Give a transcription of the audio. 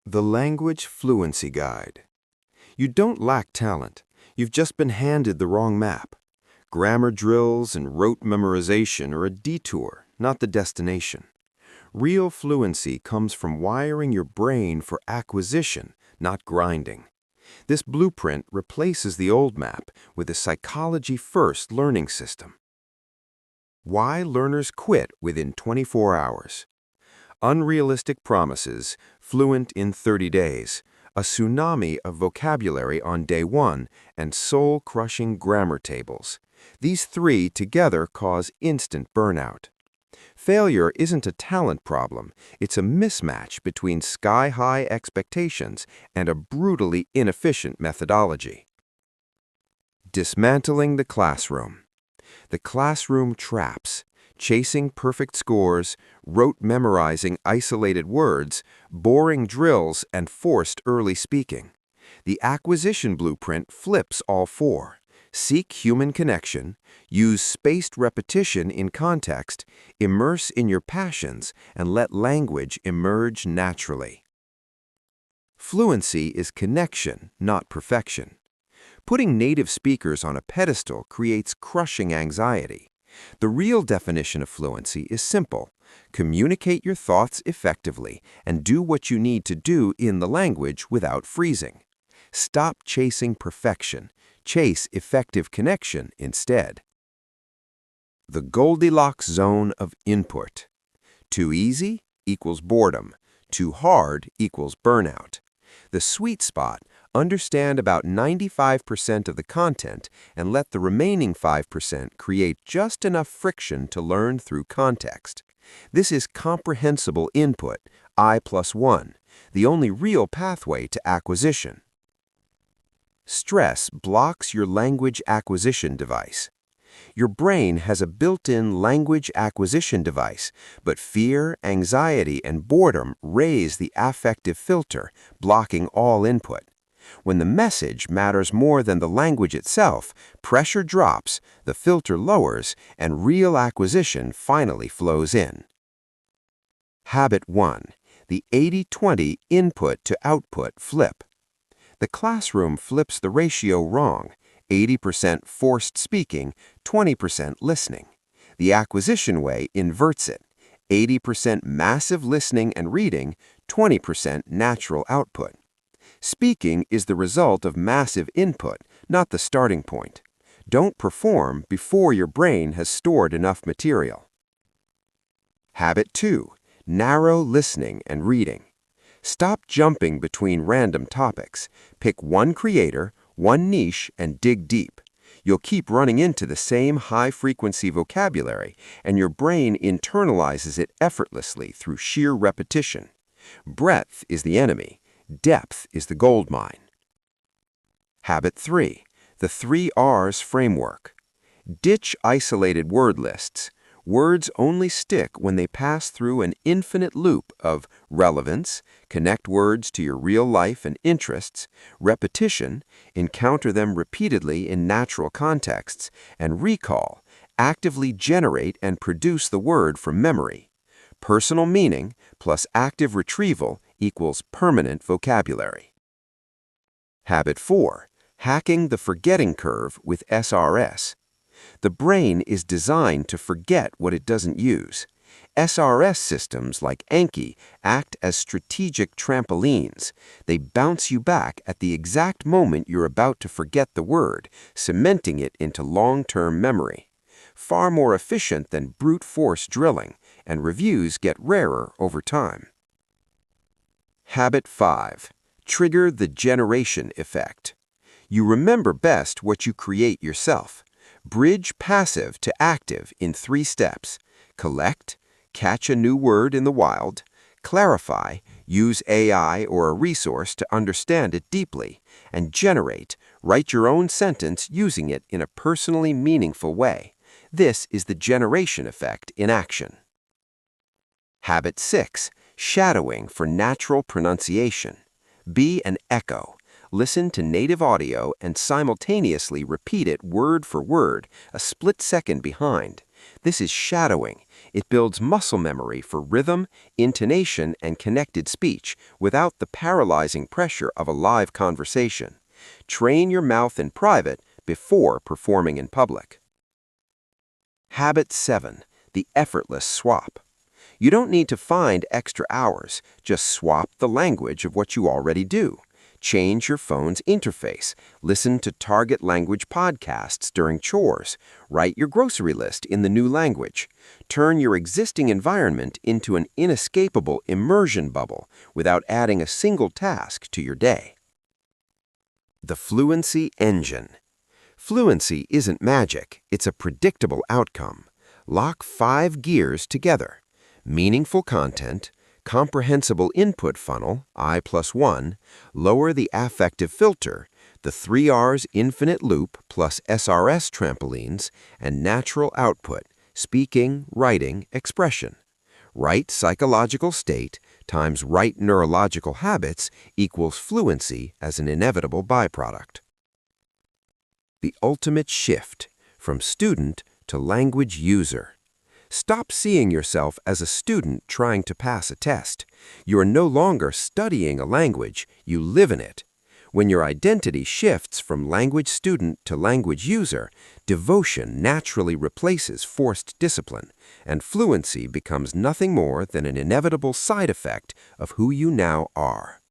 The Language Fluency Guide. You don't lack talent. You've just been handed the wrong map. Grammar drills and rote memorization are a detour, not the destination. Real fluency comes from wiring your brain for acquisition, not grinding. This blueprint replaces the old map with a psychology-first learning system. Why learners quit within 24 hours. Unrealistic promises, fluent in 30 days, a tsunami of vocabulary on day one, and soul-crushing grammar tables. These three together cause instant burnout. Failure isn't a talent problem, it's a mismatch between sky-high expectations and a brutally inefficient methodology. Dismantling the Classroom. The classroom traps. Chasing perfect scores, rote memorizing isolated words, boring drills, and forced early speaking. The acquisition blueprint flips all four. Seek human connection, use spaced repetition in context, immerse in your passions, and let language emerge naturally. Fluency is connection, not perfection. Putting native speakers on a pedestal creates crushing anxiety. The real definition of fluency is simple. Communicate your thoughts effectively and do what you need to do in the language without freezing. Stop chasing perfection. Chase effective connection instead. The Goldilocks Zone of Input. Too easy equals boredom. Too hard equals burnout. The sweet spot, understand about 95% of the content and let the remaining 5% create just enough friction to learn through context. This is comprehensible input, I+1, the only real pathway to acquisition. Stress blocks your language acquisition device. Your brain has a built-in language acquisition device, but fear, anxiety, and boredom raise the affective filter, blocking all input. When the message matters more than the language itself, pressure drops, the filter lowers, and real acquisition finally flows in. Habit 1. The 80-20 input to output flip. The classroom flips the ratio wrong. 80% forced speaking, 20% listening. The acquisition way inverts it. 80% massive listening and reading, 20% natural output. Speaking is the result of massive input, not the starting point. Don't perform before your brain has stored enough material. Habit 2. Narrow listening and reading. Stop jumping between random topics. Pick one creator, one niche, and dig deep. You'll keep running into the same high-frequency vocabulary, and your brain internalizes it effortlessly through sheer repetition. Breadth is the enemy. Depth is the gold mine. Habit 3. The 3 R's framework. Ditch isolated word lists. Words only stick when they pass through an infinite loop of relevance, connect words to your real life and interests, repetition, encounter them repeatedly in natural contexts, and recall, actively generate and produce the word from memory. Personal meaning plus active retrieval equals permanent vocabulary. Habit 4. Hacking the forgetting curve with SRS. The brain is designed to forget what it doesn't use. SRS systems like Anki act as strategic trampolines. They bounce you back at the exact moment you're about to forget the word, cementing it into long-term memory. Far more efficient than brute force drilling, and reviews get rarer over time. Habit 5. Trigger the generation effect. You remember best what you create yourself. Bridge passive to active in 3 steps. Collect, catch a new word in the wild. Clarify, use AI or a resource to understand it deeply. And generate, write your own sentence using it in a personally meaningful way. This is the generation effect in action. Habit 6. Shadowing for natural pronunciation. Be an echo. Listen to native audio and simultaneously repeat it word for word, a split second behind. This is shadowing. It builds muscle memory for rhythm, intonation, and connected speech without the paralyzing pressure of a live conversation. Train your mouth in private before performing in public. Habit 7. The effortless swap. You don't need to find extra hours. Just swap the language of what you already do. Change your phone's interface. Listen to target language podcasts during chores. Write your grocery list in the new language. Turn your existing environment into an inescapable immersion bubble without adding a single task to your day. The Fluency Engine. Fluency isn't magic, it's a predictable outcome. Lock 5 gears together: meaningful content, comprehensible input funnel, I+1, lower the affective filter, the 3 R's infinite loop plus SRS trampolines, and natural output, speaking, writing, expression. Right psychological state times right neurological habits equals fluency as an inevitable byproduct. The ultimate shift from student to language user. Stop seeing yourself as a student trying to pass a test. You are no longer studying a language, you live in it. When your identity shifts from language student to language user, devotion naturally replaces forced discipline, and fluency becomes nothing more than an inevitable side effect of who you now are.